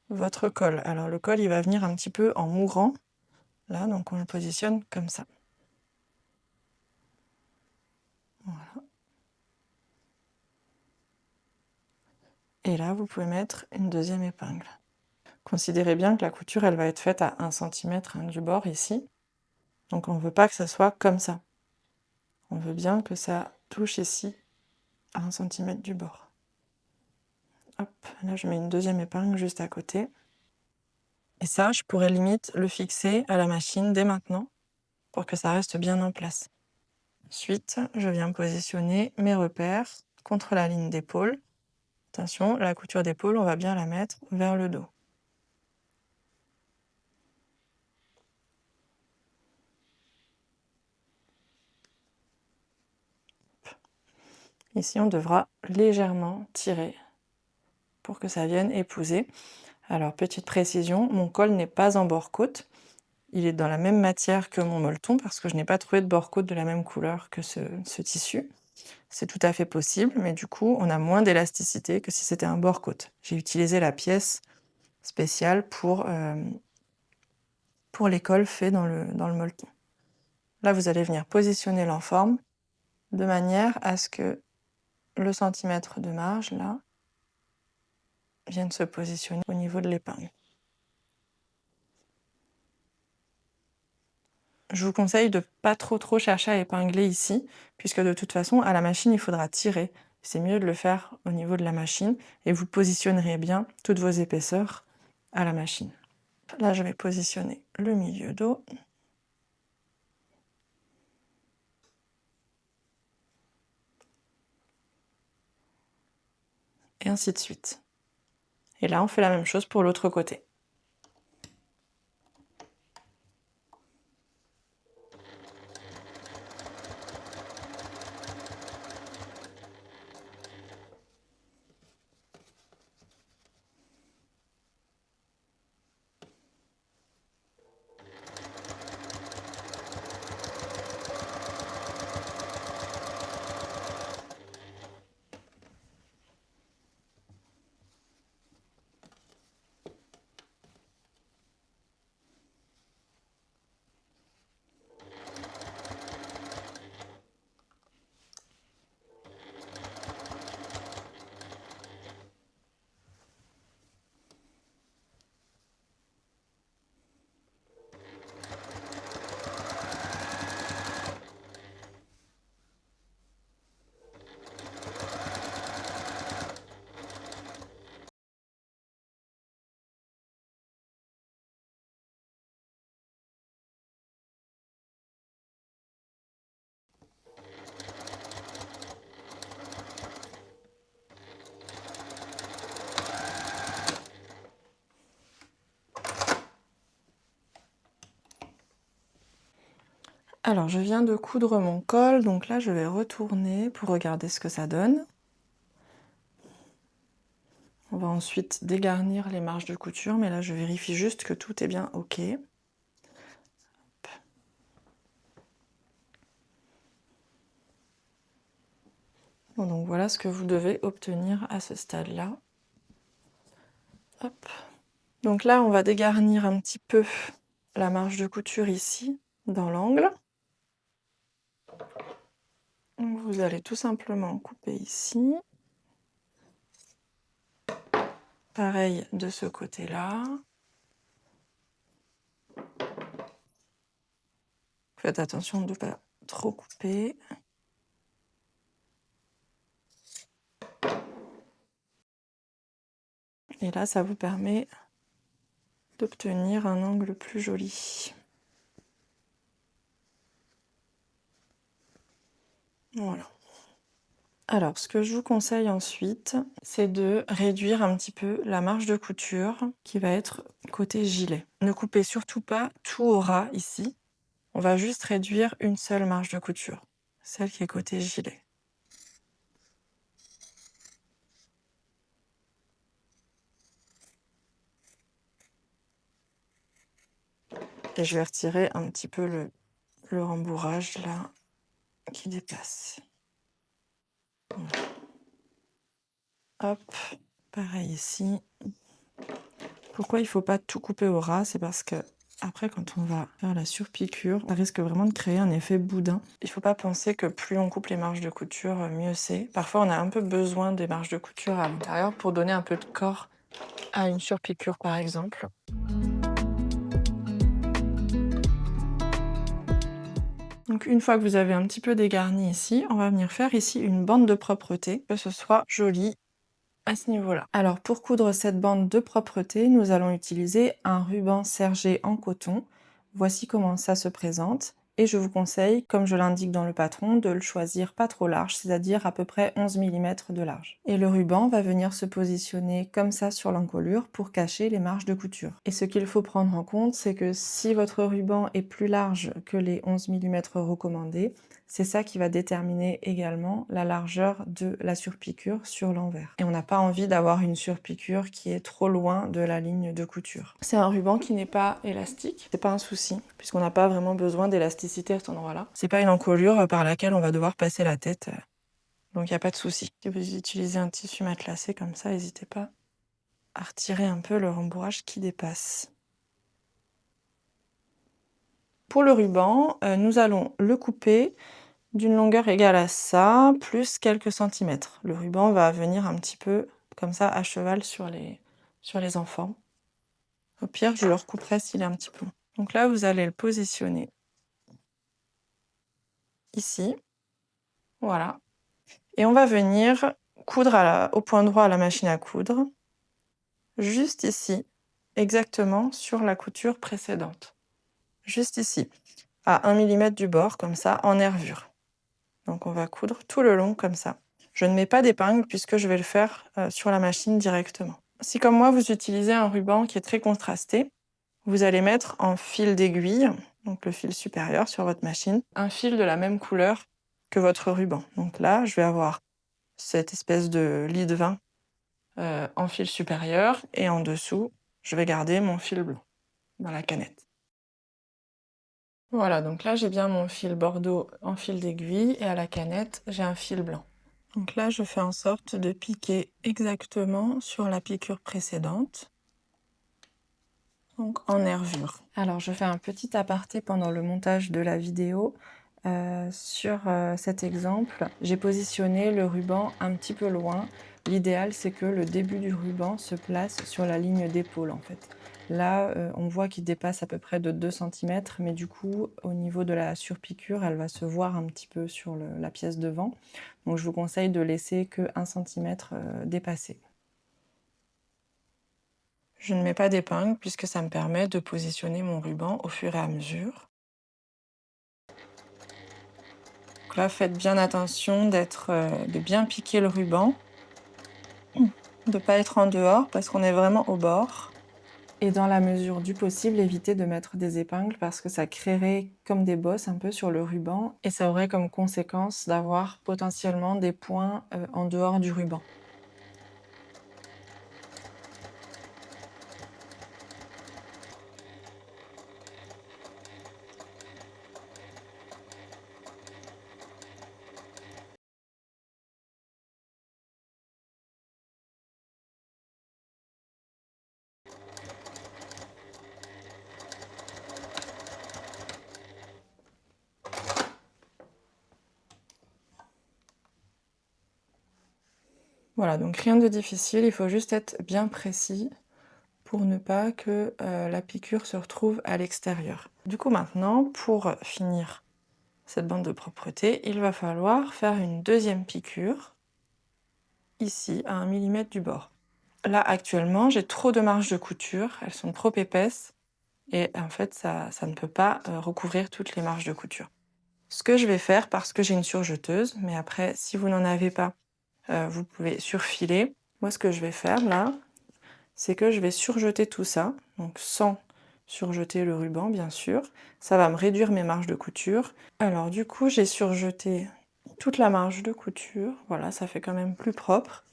votre col. Alors le col, il va venir un petit peu en mourant. Là, donc on le positionne comme ça. Voilà. Et là, vous pouvez mettre une deuxième épingle. Considérez bien que la couture, elle va être faite à 1 cm du bord ici. Donc on ne veut pas que ça soit comme ça. On veut bien que ça touche ici à 1 cm du bord. Hop, là je mets une deuxième épingle juste à côté. Et ça, je pourrais limite le fixer à la machine dès maintenant pour que ça reste bien en place. Ensuite, je viens positionner mes repères contre la ligne d'épaule. Attention, la couture d'épaule, on va bien la mettre vers le dos. Ici, on devra légèrement tirer pour que ça vienne épouser. Alors, petite précision, mon col n'est pas en bord-côte. Il est dans la même matière que mon molleton parce que je n'ai pas trouvé de bord-côte de la même couleur que ce tissu. C'est tout à fait possible, mais du coup, on a moins d'élasticité que si c'était un bord-côte. J'ai utilisé la pièce spéciale pour les cols faits dans le molleton. Là, vous allez venir positionner l'enforme de manière à ce que le centimètre de marge, là, vienne se positionner au niveau de l'épingle. Je vous conseille de pas trop chercher à épingler ici, puisque de toute façon, à la machine, il faudra tirer. C'est mieux de le faire au niveau de la machine, et vous positionnerez bien toutes vos épaisseurs à la machine. Là, je vais positionner le milieu dos. Et ainsi de suite. Et là, on fait la même chose pour l'autre côté. Alors, je viens de coudre mon col, donc là, je vais retourner pour regarder ce que ça donne. On va ensuite dégarnir les marges de couture, mais là, je vérifie juste que tout est bien OK. Bon, donc voilà ce que vous devez obtenir à ce stade-là. Hop. Donc là, on va dégarnir un petit peu la marge de couture ici, dans l'angle. Vous allez tout simplement couper ici. Pareil de ce côté-là. Faites attention de ne pas trop couper. Et là, ça vous permet d'obtenir un angle plus joli. Voilà. Alors, ce que je vous conseille ensuite, c'est de réduire un petit peu la marge de couture qui va être côté gilet. Ne coupez surtout pas tout au ras ici. On va juste réduire une seule marge de couture, celle qui est côté gilet. Et je vais retirer un petit peu le rembourrage là qui dépasse. Voilà. Hop, pareil ici. Pourquoi il ne faut pas tout couper au ras? C'est parce que après, quand on va faire la surpiqûre, ça risque vraiment de créer un effet boudin. Il ne faut pas penser que plus on coupe les marges de couture, mieux c'est. Parfois, on a un peu besoin des marges de couture à l'intérieur pour donner un peu de corps à une surpiqûre, par exemple. Donc une fois que vous avez un petit peu dégarni ici, on va venir faire ici une bande de propreté, que ce soit joli à ce niveau-là. Alors pour coudre cette bande de propreté, nous allons utiliser un ruban sergé en coton. Voici comment ça se présente. Et je vous conseille, comme je l'indique dans le patron, de le choisir pas trop large, c'est-à-dire à peu près 11 mm de large. Et le ruban va venir se positionner comme ça sur l'encolure pour cacher les marges de couture. Et ce qu'il faut prendre en compte, c'est que si votre ruban est plus large que les 11 mm recommandés, c'est ça qui va déterminer également la largeur de la surpiqûre sur l'envers. Et on n'a pas envie d'avoir une surpiqûre qui est trop loin de la ligne de couture. C'est un ruban qui n'est pas élastique, c'est pas un souci, puisqu'on n'a pas vraiment besoin d'élasticité à cet endroit-là. C'est pas une encolure par laquelle on va devoir passer la tête, donc il n'y a pas de souci. Si vous utilisez un tissu matelassé comme ça, n'hésitez pas à retirer un peu le rembourrage qui dépasse. Pour le ruban, nous allons le couper d'une longueur égale à ça, plus quelques centimètres. Le ruban va venir un petit peu comme ça à cheval sur les enfants. Au pire, je le recouperai s'il est un petit peu long. Donc là, vous allez le positionner ici, voilà. Et on va venir coudre au point droit à la machine à coudre, juste ici, exactement sur la couture précédente. Juste ici, à 1 mm du bord, comme ça, en nervure. Donc on va coudre tout le long comme ça. Je ne mets pas d'épingle puisque je vais le faire sur la machine directement. Si comme moi, vous utilisez un ruban qui est très contrasté, vous allez mettre en fil d'aiguille, donc le fil supérieur sur votre machine, un fil de la même couleur que votre ruban. Donc là, je vais avoir cette espèce de lit de vin en fil supérieur et en dessous, je vais garder mon fil blanc dans la canette. Voilà, donc là j'ai bien mon fil bordeaux en fil d'aiguille et à la canette j'ai un fil blanc. Donc là je fais en sorte de piquer exactement sur la piqûre précédente, donc en nervure. Alors je fais un petit aparté pendant le montage de la vidéo. Sur cet exemple, j'ai positionné le ruban un petit peu loin. L'idéal, c'est que le début du ruban se place sur la ligne d'épaule, en fait. Là, on voit qu'il dépasse à peu près de 2 cm, mais du coup, au niveau de la surpiqûre, elle va se voir un petit peu sur la pièce devant. Donc, je vous conseille de laisser que 1 cm dépassé. Je ne mets pas d'épingle puisque ça me permet de positionner mon ruban au fur et à mesure. Donc là, faites bien attention de bien piquer le ruban, de ne pas être en dehors parce qu'on est vraiment au bord. Et dans la mesure du possible, évitez de mettre des épingles parce que ça créerait comme des bosses un peu sur le ruban et ça aurait comme conséquence d'avoir potentiellement des points en dehors du ruban. Voilà, donc rien de difficile, il faut juste être bien précis pour ne pas que la piqûre se retrouve à l'extérieur. Du coup maintenant, pour finir cette bande de propreté, il va falloir faire une deuxième piqûre, ici, à 1 mm du bord. Là, actuellement, j'ai trop de marges de couture, elles sont trop épaisses, et en fait, ça ne peut pas recouvrir toutes les marges de couture. Ce que je vais faire, parce que j'ai une surjeteuse, mais après, si vous n'en avez pas, vous pouvez surfiler. Moi, ce que je vais faire, là, c'est que je vais surjeter tout ça, donc sans surjeter le ruban, bien sûr. Ça va me réduire mes marges de couture. Alors, du coup, j'ai surjeté toute la marge de couture. Voilà, ça fait quand même plus propre.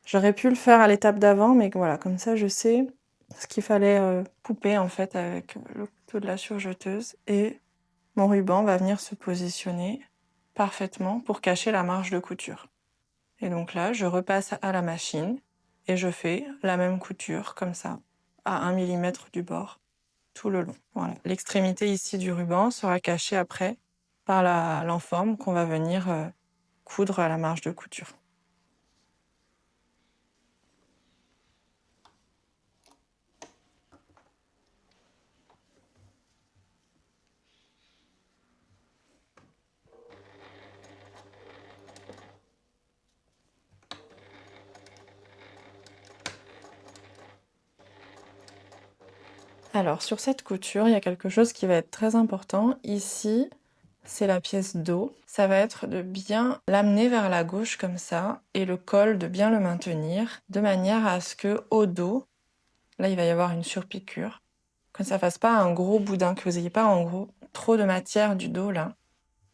J'aurais pu le faire à l'étape d'avant, mais voilà, comme ça, je sais ce qu'il fallait couper, en fait, avec le couteau de la surjeteuse. Et mon ruban va venir se positionner parfaitement pour cacher la marge de couture. Et donc là, je repasse à la machine et je fais la même couture, comme ça, à 1 mm du bord, tout le long. Voilà. L'extrémité ici du ruban sera cachée après par l'enforme qu'on va venir coudre à la marge de couture. Alors, sur cette couture, il y a quelque chose qui va être très important. Ici, c'est la pièce dos. Ça va être de bien l'amener vers la gauche comme ça, et le col de bien le maintenir, de manière à ce que au dos, là, il va y avoir une surpiqûre, que ça fasse pas un gros boudin, que vous n'ayez pas en gros trop de matière du dos là,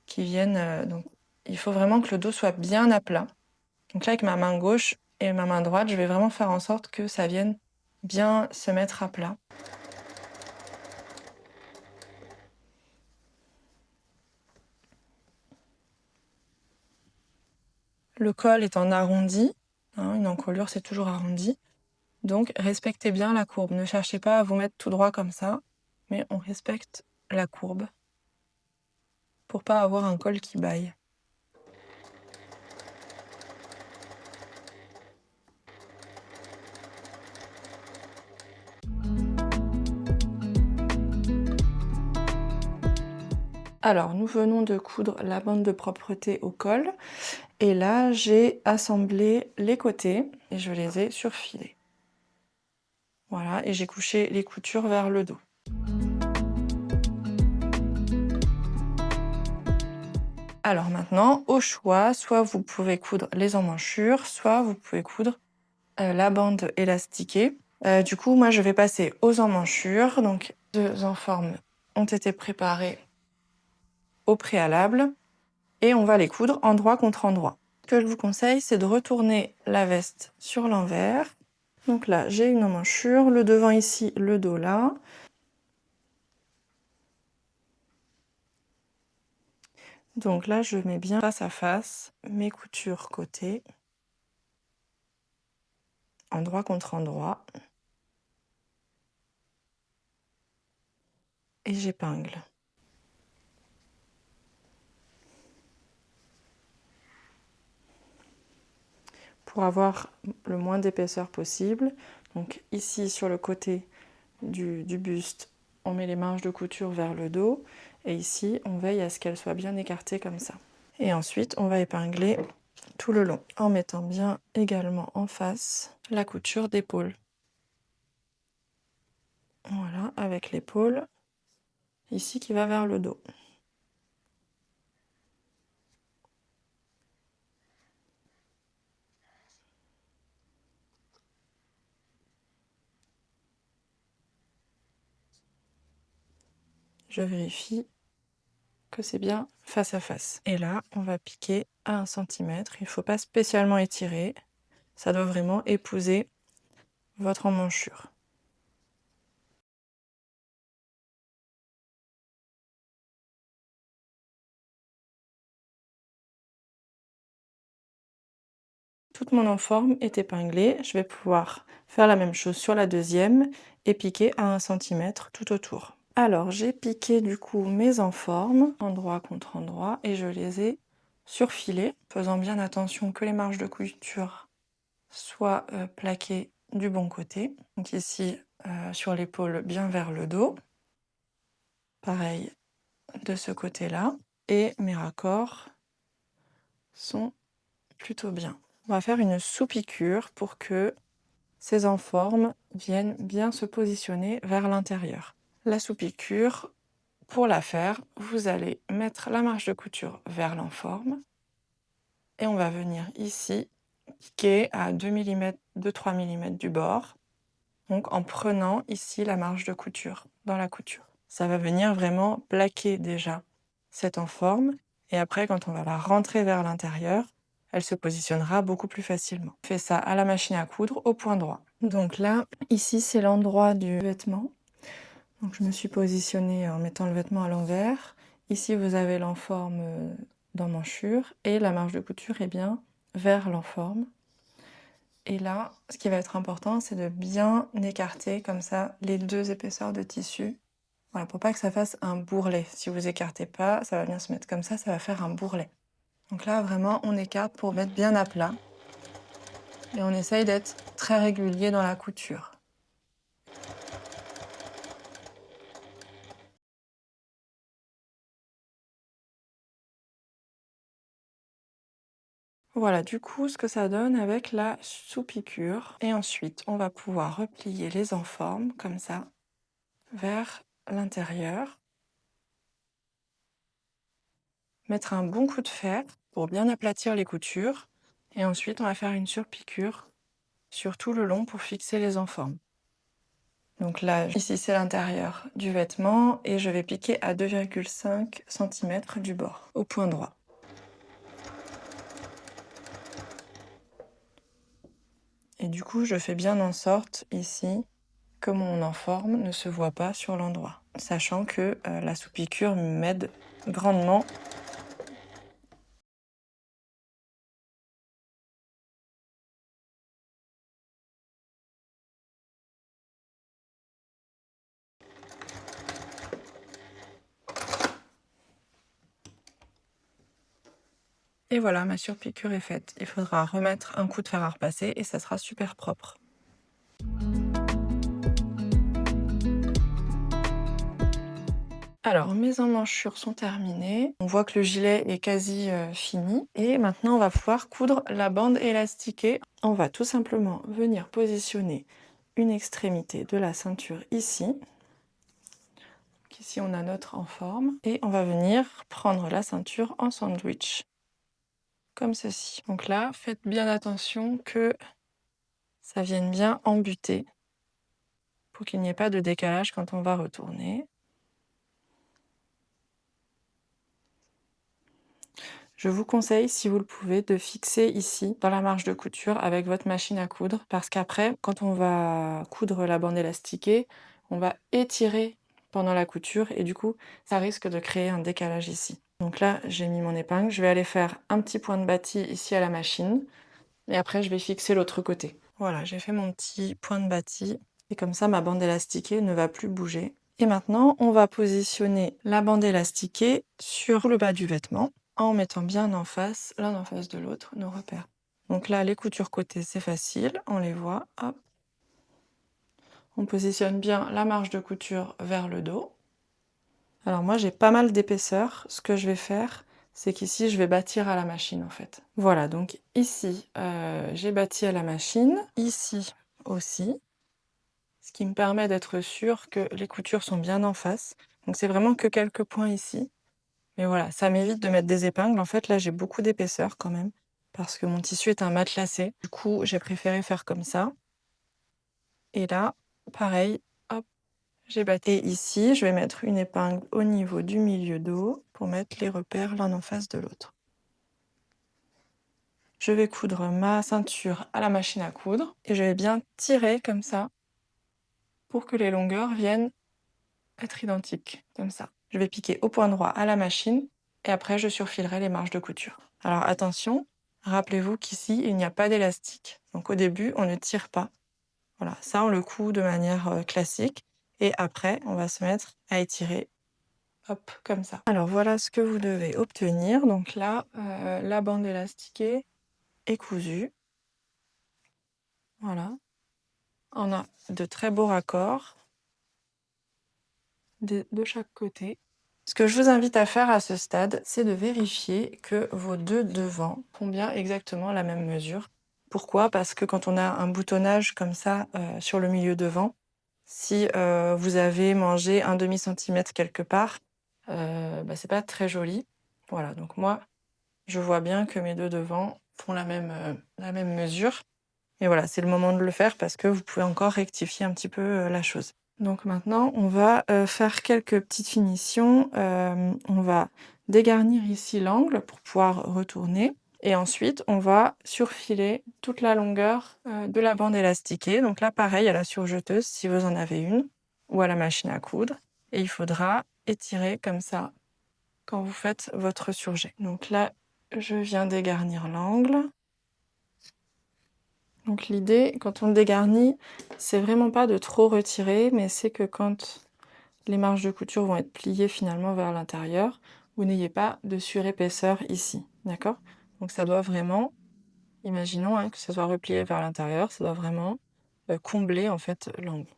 qui viennent. Donc, il faut vraiment que le dos soit bien à plat. Donc là, avec ma main gauche et ma main droite, je vais vraiment faire en sorte que ça vienne bien se mettre à plat. Le col est en arrondi, hein, une encolure c'est toujours arrondi, donc respectez bien la courbe. Ne cherchez pas à vous mettre tout droit comme ça, mais on respecte la courbe pour pas avoir un col qui baille. Alors, nous venons de coudre la bande de propreté au col et là, j'ai assemblé les côtés et je les ai surfilés. Voilà, et j'ai couché les coutures vers le dos. Alors maintenant, au choix, soit vous pouvez coudre les emmanchures, soit vous pouvez coudre la bande élastiquée. Du coup, moi, je vais passer aux emmanchures. Donc, 2 enformes ont été préparées au préalable et on va les coudre endroit contre endroit. Ce que je vous conseille, c'est de retourner la veste sur l'envers. Donc là, j'ai une emmanchure, le devant ici, le dos là. Donc là, je mets bien face à face mes coutures côté, endroit contre endroit. Et j'épingle. Pour avoir le moins d'épaisseur possible. Donc ici sur le côté du buste, on met les marges de couture vers le dos et ici on veille à ce qu'elles soient bien écartées comme ça. Et ensuite on va épingler tout le long en mettant bien également en face la couture d'épaule. Voilà, avec l'épaule ici qui va vers le dos. Je vérifie que c'est bien face à face. Et là, on va piquer à 1 cm. Il ne faut pas spécialement étirer. Ça doit vraiment épouser votre emmanchure. Toute mon enforme est épinglée. Je vais pouvoir faire la même chose sur la deuxième et piquer à 1 cm tout autour. Alors, j'ai piqué du coup mes enformes, endroit contre endroit, et je les ai surfilées, faisant bien attention que les marges de couture soient plaquées du bon côté. Donc ici, sur l'épaule, bien vers le dos. Pareil de ce côté-là. Et mes raccords sont plutôt bien. On va faire une sous-piqûre pour que ces enformes viennent bien se positionner vers l'intérieur. La sous-piqûre, pour la faire, vous allez mettre la marge de couture vers l'enforme et on va venir ici piquer à 2 mm, 2-3 mm du bord, donc en prenant ici la marge de couture dans la couture. Ça va venir vraiment plaquer déjà cette enforme et après quand on va la rentrer vers l'intérieur, elle se positionnera beaucoup plus facilement. On fait ça à la machine à coudre au point droit. Donc là, ici c'est l'endroit du vêtement. Donc je me suis positionnée en mettant le vêtement à l'envers. Ici vous avez l'enforme d'emmanchure et la marge de couture est bien vers l'enforme. Et là, ce qui va être important, c'est de bien écarter comme ça les 2 épaisseurs de tissu. Voilà, pour pas que ça fasse un bourrelet. Si vous écartez pas, ça va bien se mettre comme ça va faire un bourrelet. Donc là, vraiment, on écarte pour mettre bien à plat. Et on essaye d'être très régulier dans la couture. Voilà, du coup, ce que ça donne avec la sous-piqûre. Et ensuite, on va pouvoir replier les enformes, comme ça, vers l'intérieur. Mettre un bon coup de fer pour bien aplatir les coutures. Et ensuite, on va faire une surpiqûre sur tout le long pour fixer les enformes. Donc là, ici, c'est l'intérieur du vêtement et je vais piquer à 2,5 cm du bord, au point droit. Et du coup, je fais bien en sorte, ici, que mon enforme ne se voit pas sur l'endroit, sachant que la sous-piqûre m'aide grandement. Et voilà, ma surpiqûre est faite. Il faudra remettre un coup de fer à repasser et ça sera super propre. Alors, mes emmanchures sont terminées. On voit que le gilet est quasi fini. Et maintenant, on va pouvoir coudre la bande élastiquée. On va tout simplement venir positionner une extrémité de la ceinture ici. Donc ici, on a notre en forme. Et on va venir prendre la ceinture en sandwich, comme ceci. Donc là, faites bien attention que ça vienne bien embuter pour qu'il n'y ait pas de décalage quand on va retourner. Je vous conseille, si vous le pouvez, de fixer ici, dans la marge de couture, avec votre machine à coudre, parce qu'après, quand on va coudre la bande élastiquée, on va étirer pendant la couture, et du coup, ça risque de créer un décalage ici. Donc là, j'ai mis mon épingle, je vais aller faire un petit point de bâti ici à la machine, et après, je vais fixer l'autre côté. Voilà, j'ai fait mon petit point de bâti, et comme ça, ma bande élastiquée ne va plus bouger. Et maintenant, on va positionner la bande élastiquée sur le bas du vêtement, en mettant bien en face, l'un en face de l'autre, nos repères. Donc là, les coutures côté, c'est facile, on les voit, hop. On positionne bien la marge de couture vers le dos. Alors moi, j'ai pas mal d'épaisseur. Ce que je vais faire, c'est qu'ici, je vais bâtir à la machine, en fait. Voilà, donc ici, j'ai bâti à la machine, ici aussi, ce qui me permet d'être sûre que les coutures sont bien en face. Donc c'est vraiment que quelques points ici. Mais voilà, ça m'évite de mettre des épingles. En fait, là, j'ai beaucoup d'épaisseur quand même, parce que mon tissu est un matelassé. Du coup, j'ai préféré faire comme ça. Et là, pareil, hop, j'ai battu. Et ici, je vais mettre une épingle au niveau du milieu dos pour mettre les repères l'un en face de l'autre. Je vais coudre ma ceinture à la machine à coudre et je vais bien tirer comme ça pour que les longueurs viennent être identiques, comme ça. Je vais piquer au point droit à la machine et après je surfilerai les marges de couture. Alors attention, rappelez-vous qu'ici il n'y a pas d'élastique. Donc au début on ne tire pas. Voilà, ça on le coud de manière classique et après on va se mettre à étirer, hop, comme ça. Alors voilà ce que vous devez obtenir. Donc là, la bande élastiquée est cousue. Voilà. On a de très beaux raccords de chaque côté. Ce que je vous invite à faire à ce stade, c'est de vérifier que vos deux devants font bien exactement la même mesure. Pourquoi? Parce que quand on a un boutonnage comme ça sur le milieu devant, si vous avez mangé un demi-centimètre quelque part, c'est pas très joli. Voilà, donc moi, je vois bien que mes deux devants font la même mesure. Et voilà, c'est le moment de le faire parce que vous pouvez encore rectifier un petit peu la chose. Donc maintenant, on va faire quelques petites finitions. On va dégarnir ici l'angle pour pouvoir retourner. Et ensuite, on va surfiler toute la longueur de la bande élastiquée. Donc là, pareil, à la surjeteuse, si vous en avez une, ou à la machine à coudre. Et il faudra étirer comme ça quand vous faites votre surjet. Donc là, je viens dégarnir l'angle. Donc l'idée, quand on dégarnit, c'est vraiment pas de trop retirer, mais c'est que quand les marges de couture vont être pliées finalement vers l'intérieur, vous n'ayez pas de surépaisseur ici, d'accord? Donc ça doit vraiment, imaginons que ça soit replié vers l'intérieur, ça doit vraiment combler en fait l'angle.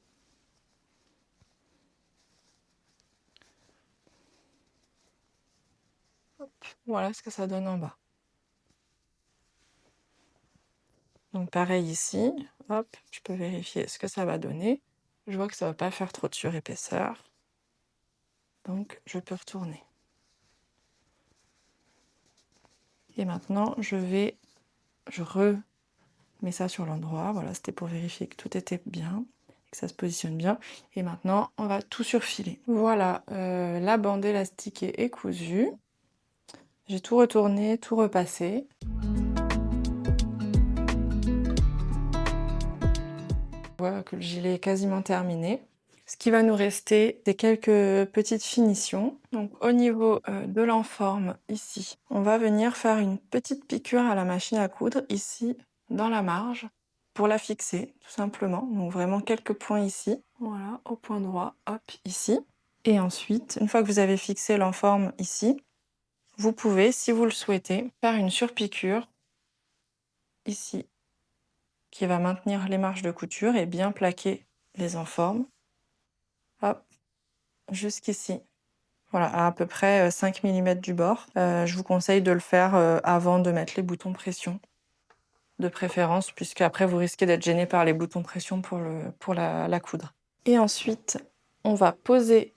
Voilà ce que ça donne en bas. Donc pareil ici, hop, je peux vérifier ce que ça va donner. Je vois que ça va pas faire trop de surépaisseur. Donc je peux retourner. Et maintenant, je remets ça sur l'endroit. Voilà, c'était pour vérifier que tout était bien, que ça se positionne bien. Et maintenant, on va tout surfiler. Voilà, la bande élastiquée est cousue. J'ai tout retourné, tout repassé. Voilà que le gilet est quasiment terminé. Ce qui va nous rester, c'est quelques petites finitions. Donc au niveau de l'enforme, ici, on va venir faire une petite piqûre à la machine à coudre, ici, dans la marge, pour la fixer, tout simplement. Donc vraiment quelques points ici. Voilà, au point droit, hop, ici. Et ensuite, une fois que vous avez fixé l'enforme ici, vous pouvez, si vous le souhaitez, faire une surpiqûre, ici, qui va maintenir les marges de couture et bien plaquer les enformes. Hop, jusqu'ici. voilà, à peu près 5 mm du bord. Je vous conseille de le faire avant de mettre les boutons pression, de préférence, puisque après vous risquez d'être gêné par les boutons pression pour la coudre. Et ensuite, on va poser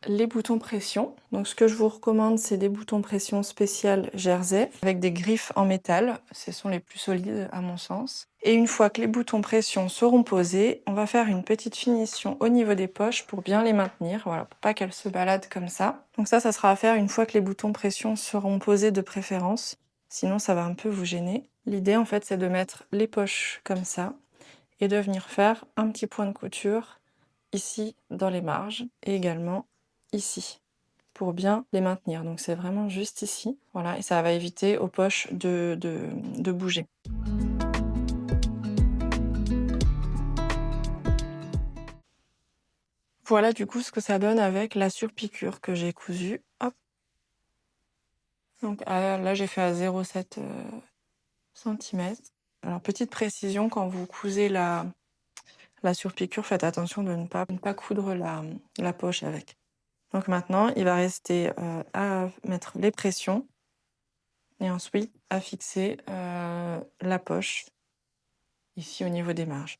les boutons pression. Donc ce que je vous recommande, c'est des boutons pression spécial jersey avec des griffes en métal. Ce sont les plus solides à mon sens. Et une fois que les boutons pression seront posés, on va faire une petite finition au niveau des poches pour bien les maintenir, voilà, pour pas qu'elles se baladent comme ça. Donc ça sera à faire une fois que les boutons pression seront posés de préférence. Sinon, ça va un peu vous gêner. L'idée, en fait, c'est de mettre les poches comme ça et de venir faire un petit point de couture ici dans les marges et également ici pour bien les maintenir. Donc c'est vraiment juste ici, voilà, et ça va éviter aux poches de bouger. Voilà du coup ce que ça donne avec la surpiqûre que j'ai cousue. Hop. Donc là j'ai fait à 0,7 cm. Alors petite précision, quand vous cousez la surpiqûre, faites attention de ne pas coudre la poche avec. Donc maintenant, il va rester à mettre les pressions et ensuite à fixer la poche ici au niveau des marges.